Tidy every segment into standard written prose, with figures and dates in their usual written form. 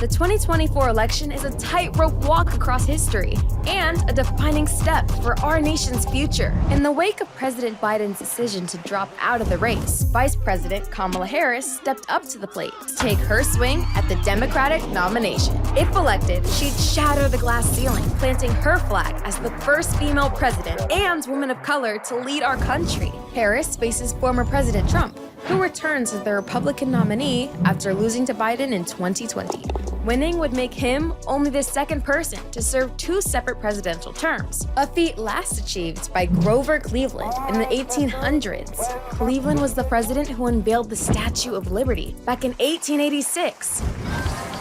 The 2024 election is a tightrope walk across history and a defining step for our nation's future. In the wake of President Biden's decision to drop out of the race, Vice President Kamala Harris stepped up to the plate to take her swing at the Democratic nomination. If elected, she'd shatter the glass ceiling, planting her flag as the first female president and woman of color to lead our country. Harris faces former President Trump, who returns as the Republican nominee after losing to Biden in 2020. Winning would make him only the second person to serve two separate presidential terms, a feat last achieved by Grover Cleveland in the 1800s. Cleveland was the president who unveiled the Statue of Liberty back in 1886.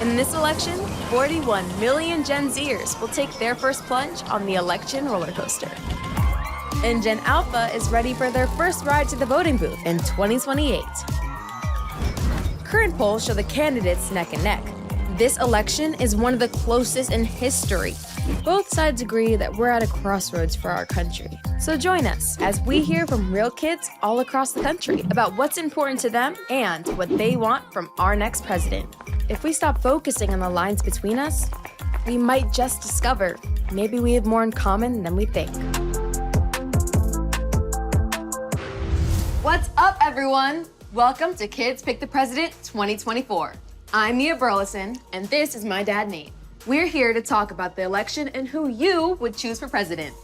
In this election, 41 million Gen Zers will take their first plunge on the election roller coaster. And Gen Alpha is ready for their first ride to the voting booth in 2028. Current polls show the candidates neck and neck. This election is one of the closest in history. Both sides agree that we're at a crossroads for our country. So join us as we hear from real kids all across the country about what's important to them and what they want from our next president. If we stop focusing on the lines between us, we might just discover maybe we have more in common than we think. What's up, everyone? Welcome to Kids Pick the President 2024. I'm Nia Burleson, and this is my dad, Nate. We're here to talk about the election and who you would choose for president.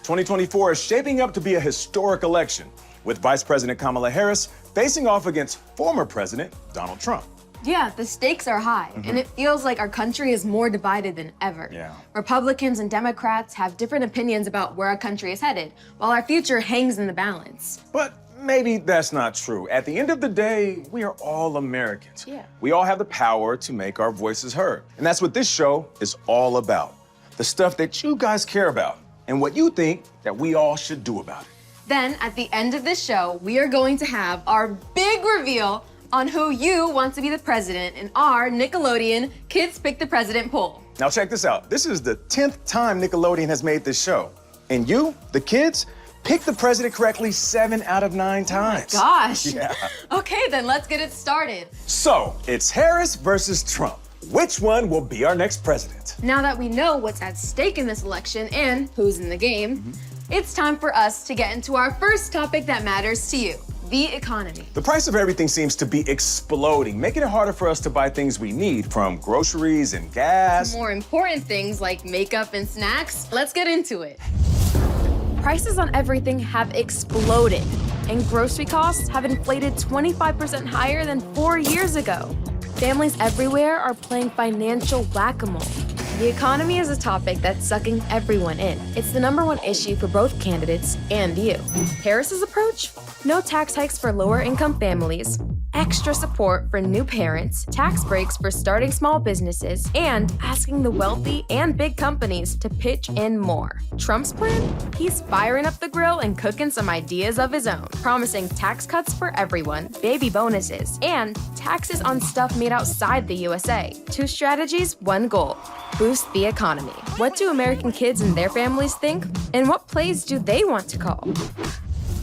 2024 is shaping up to be a historic election, with Vice President Kamala Harris facing off against former President Donald Trump. Yeah, the stakes are high, and it feels like our country is more divided than ever. Yeah. Republicans and Democrats have different opinions about where our country is headed, while our future hangs in the balance. But maybe that's not true. At the end of the day, we are all Americans. Yeah. We all have the power to make our voices heard. And that's what this show is all about. The stuff that you guys care about and what you think that we all should do about it. Then, at the end of this show, we are going to have our big reveal on who you want to be the president in our Nickelodeon Kids Pick the President poll. Now check this out. This is the 10th time Nickelodeon has made this show. And you, the kids, picked the president correctly 7 out of 9 times. Oh my gosh. Yeah. Okay, then let's get it started. So, it's Harris versus Trump. Which one will be our next president? Now that we know what's at stake in this election and who's in the game, it's time for us to get into our first topic that matters to you, the economy. The price of everything seems to be exploding, making it harder for us to buy things we need, from groceries and gas. More important things like makeup and snacks. Let's get into it. Prices on everything have exploded, and grocery costs have inflated 25% higher than 4 years ago. Families everywhere are playing financial whack-a-mole. The economy is a topic that's sucking everyone in. It's the #1 issue for both candidates and you. Harris's approach? No tax hikes for lower-income families, extra support for new parents, tax breaks for starting small businesses, and asking the wealthy and big companies to pitch in more. Trump's plan? He's firing up the grill and cooking some ideas of his own, promising tax cuts for everyone, baby bonuses, and taxes on stuff made outside the USA. 2 strategies, 1 goal: boost the economy. What do American kids and their families think? And what plays do they want to call?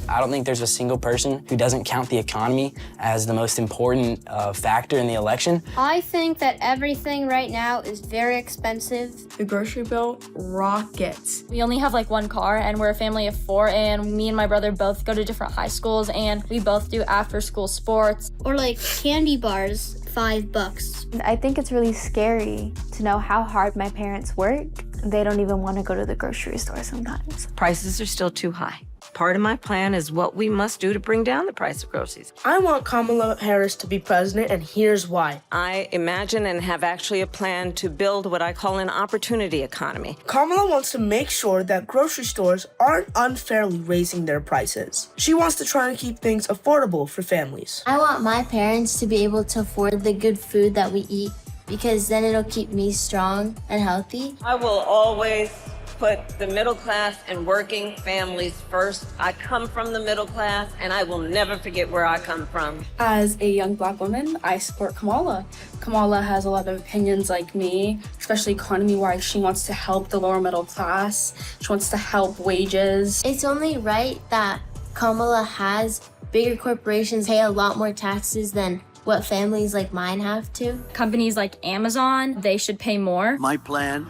I don't think there's a single person who doesn't count the economy as the most important factor in the election. I think that everything right now is very expensive. The grocery bill rockets. We only have like 1 car and we're a family of 4, and me and my brother both go to different high schools and we both do after school sports. Or like candy bars, $5. I think it's really scary to know how hard my parents work. They don't even want to go to the grocery store sometimes. Prices are still too high. Part of my plan is what we must do to bring down the price of groceries. I want Kamala Harris to be president, and here's why. I imagine and have actually a plan to build what I call an opportunity economy. Kamala wants to make sure that grocery stores aren't unfairly raising their prices. She wants to try and keep things affordable for families. I want my parents to be able to afford the good food that we eat, because then it'll keep me strong and healthy. I will always put the middle class and working families first. I come from the middle class, and I will never forget where I come from. As a young Black woman, I support Kamala. Kamala has a lot of opinions like me, especially economy-wise. She wants to help the lower middle class. She wants to help wages. It's only right that Kamala has bigger corporations pay a lot more taxes than what families like mine have to. Companies like Amazon, they should pay more. My plan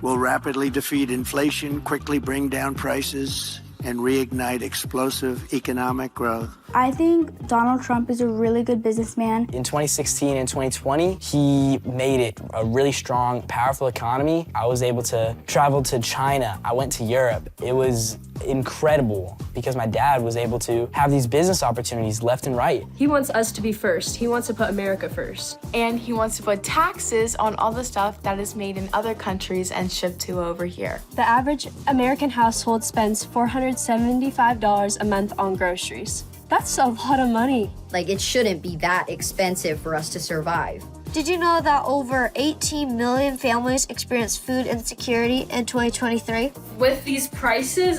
will rapidly defeat inflation, quickly bring down prices, and reignite explosive economic growth. I think Donald Trump is a really good businessman. In 2016 and 2020, he made it a really strong, powerful economy. I was able to travel to China. I went to Europe. It was incredible because my dad was able to have these business opportunities left and right. He wants us to be first. He wants to put America first. And he wants to put taxes on all the stuff that is made in other countries and shipped to over here. The average American household spends $475 a month on groceries. That's a lot of money. Like, it shouldn't be that expensive for us to survive. Did you know that over 18 million families experience food insecurity in 2023? With these prices,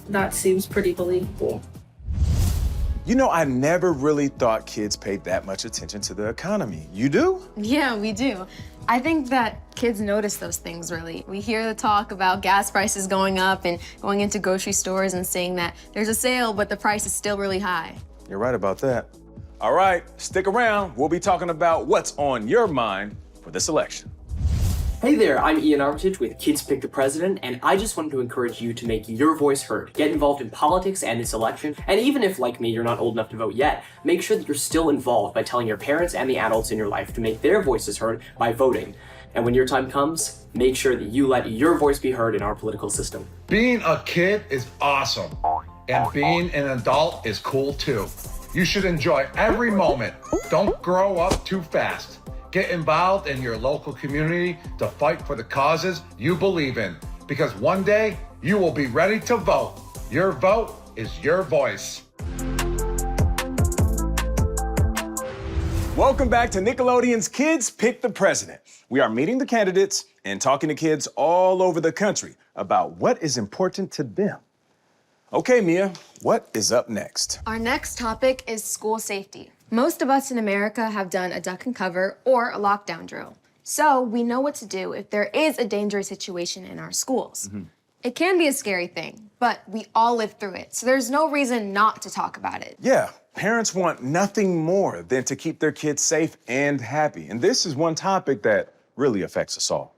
that seems pretty believable. You know, I never really thought kids paid that much attention to the economy. You do? Yeah, we do. I think that kids notice those things, really. We hear the talk about gas prices going up and going into grocery stores and saying that there's a sale, but the price is still really high. You're right about that. All right, stick around. We'll be talking about what's on your mind for this election. Hey there, I'm Ian Armitage with Kids Pick the President, and I just wanted to encourage you to make your voice heard. Get involved in politics and this election, and even if, like me, you're not old enough to vote yet, make sure that you're still involved by telling your parents and the adults in your life to make their voices heard by voting. And when your time comes, make sure that you let your voice be heard in our political system. Being a kid is awesome, and being an adult is cool too. You should enjoy every moment. Don't grow up too fast. Get involved in your local community to fight for the causes you believe in, because one day you will be ready to vote. Your vote is your voice. Welcome back to Nickelodeon's Kids Pick the President. We are meeting the candidates and talking to kids all over the country about what is important to them. Okay, Mia, what is up next? Our next topic is school safety. Most of us in America have done a duck and cover or a lockdown drill. So we know what to do if there is a dangerous situation in our schools. It can be a scary thing, but we all live through it. So there's no reason not to talk about it. Yeah, parents want nothing more than to keep their kids safe and happy. And this is one topic that really affects us all.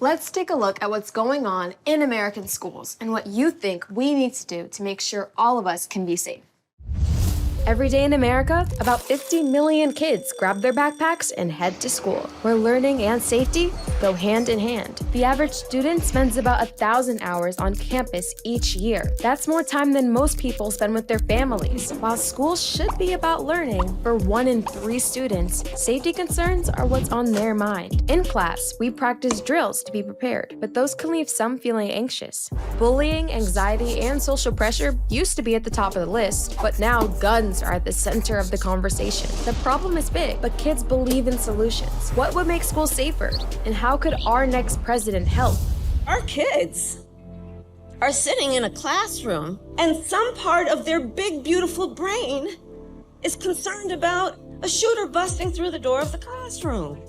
Let's take a look at what's going on in American schools and what you think we need to do to make sure all of us can be safe. Every day in America, about 50 million kids grab their backpacks and head to school, where learning and safety go hand in hand. The average student spends about 1,000 hours on campus each year. That's more time than most people spend with their families. While school should be about learning, for 1 in 3 students, safety concerns are what's on their mind. In class, we practice drills to be prepared, but those can leave some feeling anxious. Bullying, anxiety, and social pressure used to be at the top of the list, but now guns are at the center of the conversation. The problem is big, but kids believe in solutions. What would make schools safer? And how could our next president help? Our kids are sitting in a classroom, and some part of their big, beautiful brain is concerned about a shooter busting through the door of the classroom.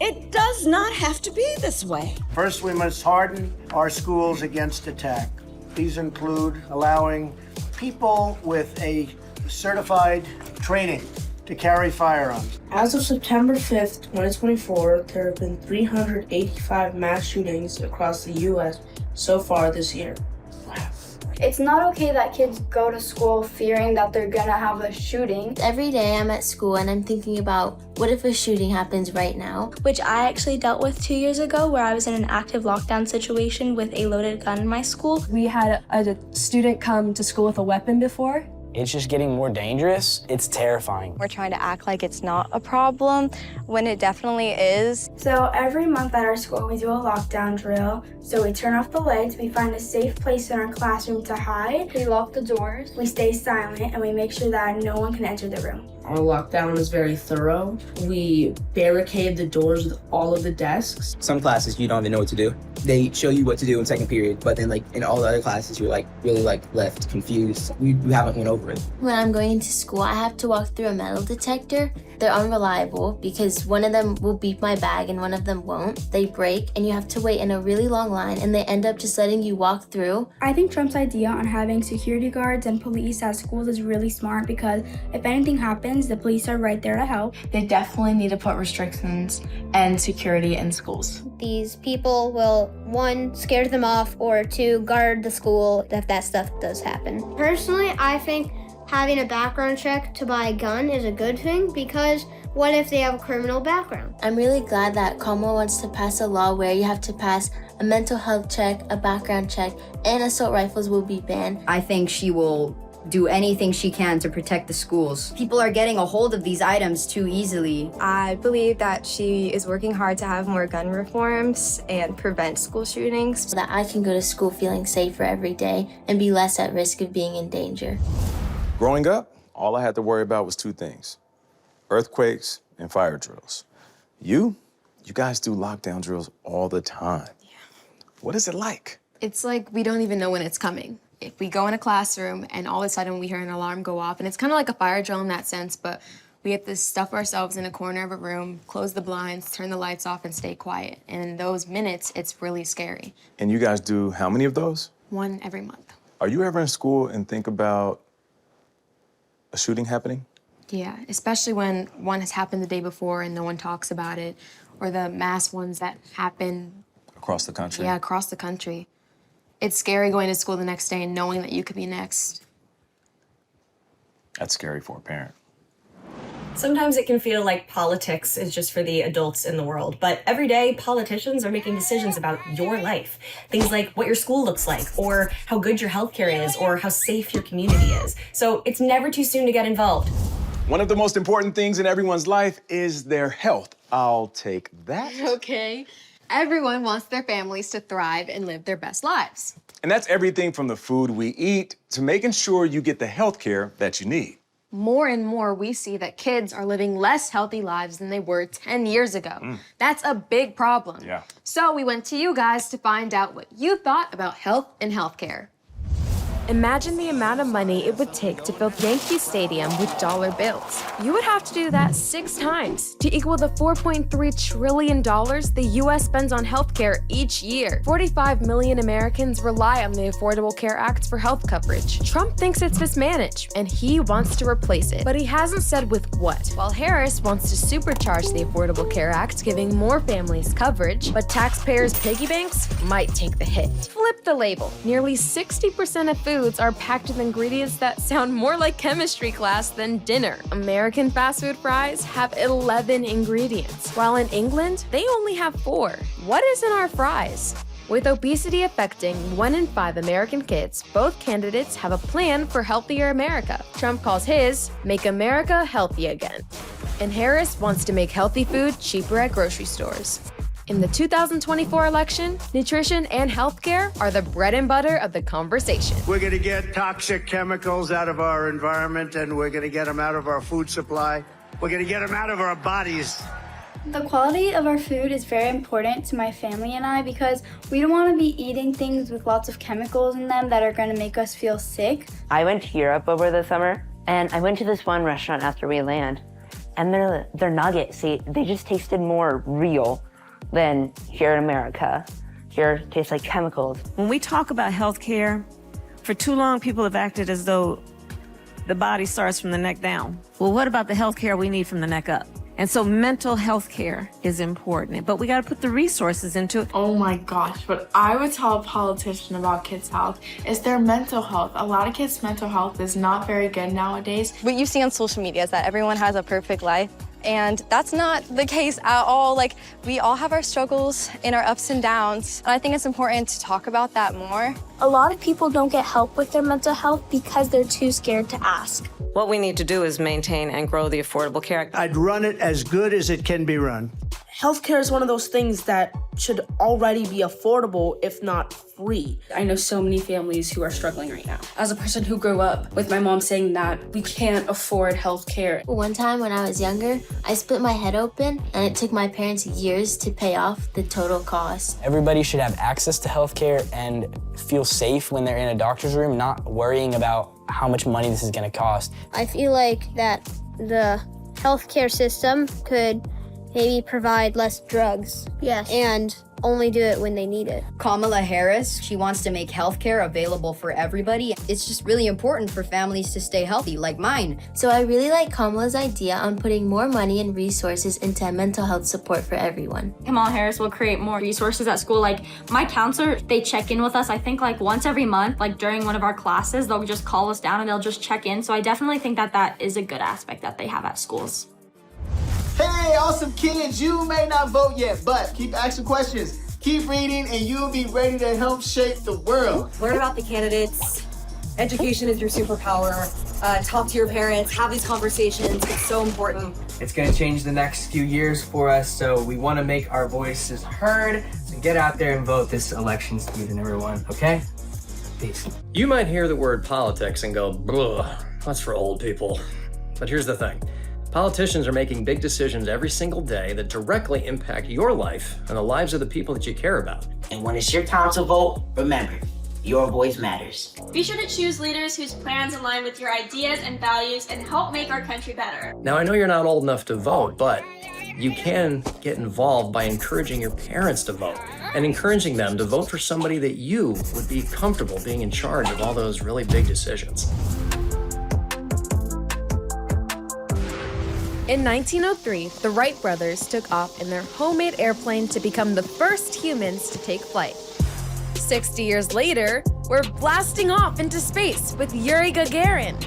It does not have to be this way. First, we must harden our schools against attack. These include allowing people with a certified training to carry firearms. As of September 5th, 2024, there have been 385 mass shootings across the U.S. so far this year. It's not okay that kids go to school fearing that they're gonna have a shooting. Every day I'm at school and I'm thinking about what if a shooting happens right now? Which I actually dealt with 2 years ago, where I was in an active lockdown situation with a loaded gun in my school. We had a student come to school with a weapon before. It's just getting more dangerous. It's terrifying. We're trying to act like it's not a problem when it definitely is. So every month at our school, we do a lockdown drill. So we turn off the lights, we find a safe place in our classroom to hide. We lock the doors, we stay silent, and we make sure that no one can enter the room. Our lockdown is very thorough. We barricade the doors with all of the desks. Some classes you don't even know what to do. They show you what to do in second period, but then in all the other classes you're really left confused. You haven't went over it. When I'm going to school, I have to walk through a metal detector, They're unreliable because one of them will beep my bag and one of them won't. They break and you have to wait in a really long line and they end up just letting you walk through. I think Trump's idea on having security guards and police at schools is really smart because if anything happens, the police are right there to help. They definitely need to put restrictions and security in schools. These people will, 1, scare them off, or 2, guard the school if that stuff does happen. Personally, I think having a background check to buy a gun is a good thing because what if they have a criminal background? I'm really glad that Kamala wants to pass a law where you have to pass a mental health check, a background check, and assault rifles will be banned. I think she will do anything she can to protect the schools. People are getting a hold of these items too easily. I believe that she is working hard to have more gun reforms and prevent school shootings. So that I can go to school feeling safer every day and be less at risk of being in danger. Growing up, all I had to worry about was 2 things: earthquakes and fire drills. You guys do lockdown drills all the time. Yeah. What is it like? It's like we don't even know when it's coming. If we go in a classroom and all of a sudden we hear an alarm go off, and it's kind of like a fire drill in that sense, but we have to stuff ourselves in a corner of a room, close the blinds, turn the lights off, and stay quiet. And in those minutes, it's really scary. And you guys do how many of those? 1 every month. Are you ever in school and think about a shooting happening? Yeah, especially when one has happened the day before and no one talks about it, or the mass ones that happen Across the country? Yeah, across the country. It's scary going to school the next day and knowing that you could be next. That's scary for a parent. Sometimes it can feel like politics is just for the adults in the world, but every day politicians are making decisions about your life. Things like what your school looks like, or how good your healthcare is, or how safe your community is. So it's never too soon to get involved. One of the most important things in everyone's life is their health. I'll take that. Okay. Everyone wants their families to thrive and live their best lives. And that's everything from the food we eat to making sure you get the health care that you need. More and more, we see that kids are living less healthy lives than they were 10 years ago. That's a big problem. Yeah. So we went to you guys to find out what you thought about health and healthcare. Imagine the amount of money it would take to fill Yankee Stadium with dollar bills. You would have to do that 6 times to equal the $4.3 trillion the U.S. spends on healthcare each year. 45 million Americans rely on the Affordable Care Act for health coverage. Trump thinks it's mismanaged, and he wants to replace it, but he hasn't said with what. While Harris wants to supercharge the Affordable Care Act, giving more families coverage, but taxpayers' piggy banks might take the hit. Flip the label. Nearly 60% of foods are packed with ingredients that sound more like chemistry class than dinner. American fast food fries have 11 ingredients, while in England, they only have 4. What is in our fries? With obesity affecting 1 in 5 American kids, both candidates have a plan for healthier America. Trump calls his Make America Healthy Again. And Harris wants to make healthy food cheaper at grocery stores. In the 2024 election, nutrition and healthcare are the bread and butter of the conversation. We're going to get toxic chemicals out of our environment, and we're going to get them out of our food supply. We're going to get them out of our bodies. The quality of our food is very important to my family and I because we don't want to be eating things with lots of chemicals in them that are going to make us feel sick. I went to Europe over the summer, and I went to this one restaurant after we landed, and their nuggets, they just tasted more real than here in America. Here it tastes like chemicals. When we talk about healthcare, for too long people have acted as though the body starts from the neck down. Well, what about the healthcare we need from the neck up? And so mental health care is important, but we gotta put the resources into it. Oh my gosh, what I would tell a politician about kids' health is their mental health. A lot of kids' mental health is not very good nowadays. What you see on social media is that everyone has a perfect life, and that's not the case at all. Like, we all have our struggles and our ups and downs, and I think it's important to talk about that more. A lot of people don't get help with their mental health because they're too scared to ask. What we need to do is maintain and grow the Affordable Care Act. I'd run it as good as it can be run. Healthcare is one of those things that should already be affordable, if not free. I know so many families who are struggling right now. As a person who grew up with my mom saying that we can't afford healthcare. One time when I was younger, I split my head open, and it took my parents years to pay off the total cost. Everybody should have access to healthcare and feel safe when they're in a doctor's room, not worrying about how much money this is gonna cost. I feel like that the healthcare system could maybe provide less drugs. Yes. And only do it when they need it. Kamala Harris, she wants to make healthcare available for everybody. It's just really important for families to stay healthy, like mine. So I really like Kamala's idea on putting more money and resources into mental health support for everyone. Kamala Harris will create more resources at school. Like my counselor, they check in with us, I think like once every month, like during one of our classes, they'll just call us down and they'll just check in. So I definitely think that that is a good aspect that they have at schools. Hey, awesome kids, you may not vote yet, but keep asking questions, keep reading, and you'll be ready to help shape the world. Learn about the candidates. Education is your superpower. Talk to your parents, have these conversations. It's so important. It's gonna change the next few years for us, so we wanna make our voices heard. So get out there and vote this election season, everyone, okay? Peace. You might hear the word politics and go, "Ugh, that's for old people." But here's the thing. Politicians are making big decisions every single day that directly impact your life and the lives of the people that you care about. And when it's your time to vote, remember, your voice matters. Be sure to choose leaders whose plans align with your ideas and values and help make our country better. Now, I know you're not old enough to vote, but you can get involved by encouraging your parents to vote and encouraging them to vote for somebody that you would be comfortable being in charge of all those really big decisions. In 1903, the Wright brothers took off in their homemade airplane to become the first humans to take flight. 60 years later, we're blasting off into space with Yuri Gagarin.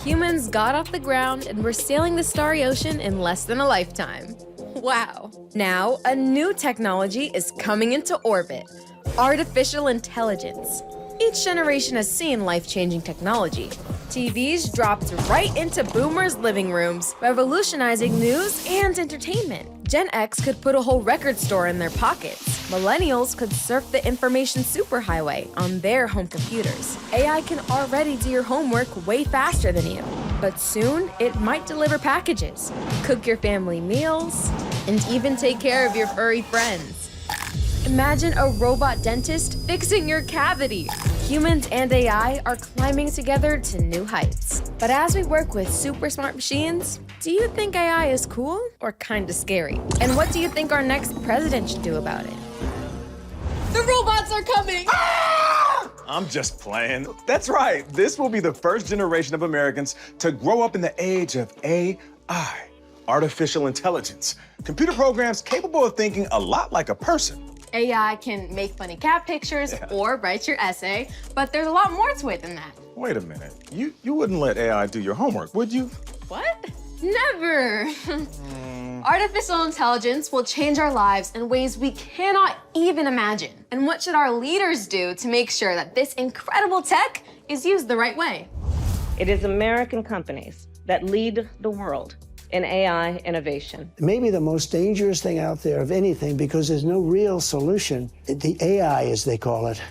Humans got off the ground and were sailing the starry ocean in less than a lifetime. Wow. Now, a new technology is coming into orbit: artificial intelligence. Each generation has seen life-changing technology. TVs dropped right into boomers' living rooms, revolutionizing news and entertainment. Gen X could put a whole record store in their pockets. Millennials could surf the information superhighway on their home computers. AI can already do your homework way faster than you. But soon, it might deliver packages, cook your family meals, and even take care of your furry friends. Imagine a robot dentist fixing your cavity. Humans and AI are climbing together to new heights. But as we work with super smart machines, do you think AI is cool or kinda scary? And what do you think our next president should do about it? The robots are coming! I'm just playing. That's right. This will be the first generation of Americans to grow up in the age of AI, artificial intelligence. Computer programs capable of thinking a lot like a person. AI can make funny cat pictures or write your essay, but there's a lot more to it than that. Wait a minute. You wouldn't let AI do your homework, would you? What? Never. Artificial intelligence will change our lives in ways we cannot even imagine. And what should our leaders do to make sure that this incredible tech is used the right way? It is American companies that lead the world in AI innovation. Maybe the most dangerous thing out there of anything, because there's no real solution. The AI, as they call it,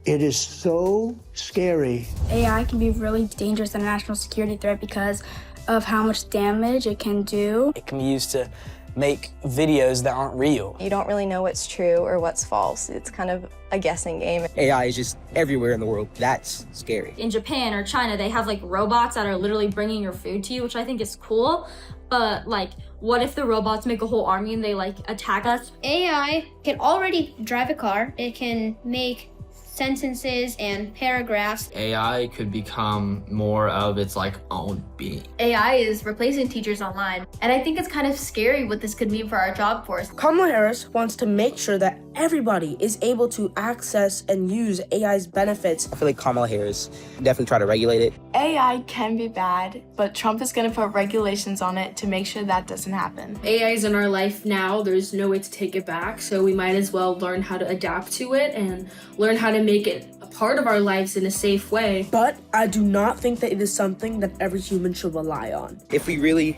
it is so scary. AI can be really dangerous and a national security threat because of how much damage it can do. It can be used to make videos that aren't real. You don't really know what's true or what's false. It's kind of a guessing game. AI is just everywhere in the world. That's scary. In Japan or China, they have like robots that are literally bringing your food to you, which I think is cool. But like, what if the robots make a whole army and they like attack us? AI can already drive a car. It can make sentences and paragraphs. AI could become more of its like own being. AI is replacing teachers online, and I think it's kind of scary what this could mean for our job force. Kamala Harris wants to make sure that everybody is able to access and use AI's benefits. I feel like Kamala Harris definitely try to regulate it. AI can be bad, but Trump is going to put regulations on it to make sure that doesn't happen. AI is in our life now. There's no way to take it back, so we might as well learn how to adapt to it and learn how to make it a part of our lives in a safe way. But I do not think that it is something that every human should rely on. If we really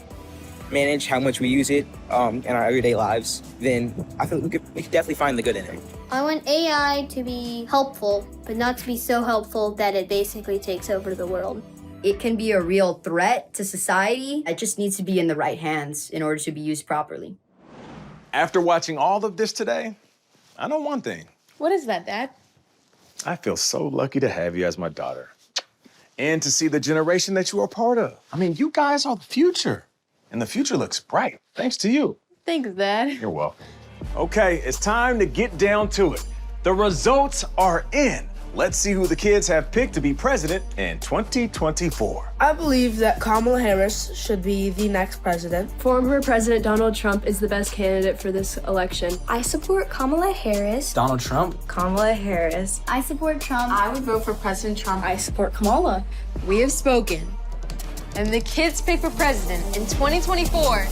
manage how much we use it in our everyday lives, then I think we could definitely find the good in it. I want AI to be helpful, but not to be so helpful that it basically takes over the world. It can be a real threat to society. It just needs to be in the right hands in order to be used properly. After watching all of this today, I know one thing. What is that, Dad? I feel so lucky to have you as my daughter and to see the generation that you are part of. I mean, you guys are the future. And the future looks bright, thanks to you. Thanks, Dad. You're welcome. Okay, it's time to get down to it. The results are in. Let's see who the kids have picked to be president in 2024. I believe that Kamala Harris should be the next president. Former President Donald Trump is the best candidate for this election. I support Kamala Harris. Donald Trump. Kamala Harris. I support Trump. I would vote for President Trump. I support Kamala. We have spoken. And the kids' pick for president in 2024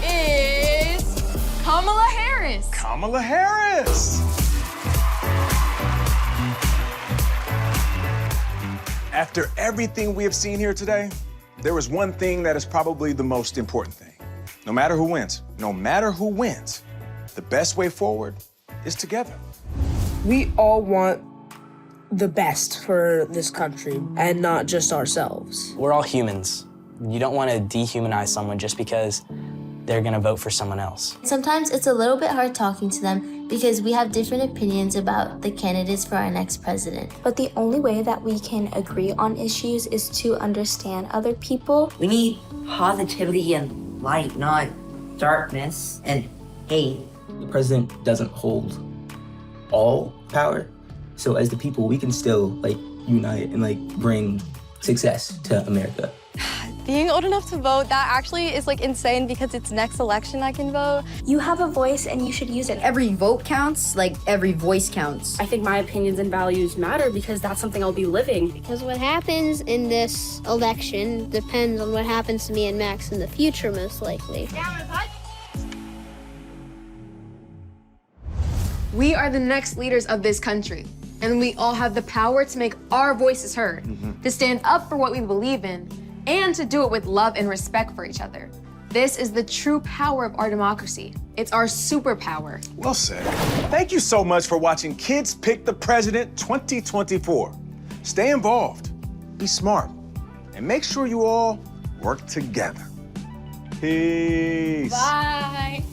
is Kamala Harris. Kamala Harris. After everything we have seen here today, there is one thing that is probably the most important thing. No matter who wins, the best way forward is together. We all want the best for this country and not just ourselves. We're all humans. You don't want to dehumanize someone just because they're gonna vote for someone else. Sometimes it's a little bit hard talking to them because we have different opinions about the candidates for our next president. But the only way that we can agree on issues is to understand other people. We need positivity and light, not darkness and hate. The president doesn't hold all power, so as the people, we can still unite and bring success to America. Being old enough to vote, that actually is insane because it's next election I can vote. You have a voice and you should use it. Every vote counts, every voice counts. I think my opinions and values matter because that's something I'll be living. Because what happens in this election depends on what happens to me and Max in the future, most likely. We are the next leaders of this country, and we all have the power to make our voices heard, to stand up for what we believe in, and to do it with love and respect for each other. This is the true power of our democracy. It's our superpower. Well said. Thank you so much for watching Kids Pick the President 2024. Stay involved, be smart, and make sure you all work together. Peace. Bye.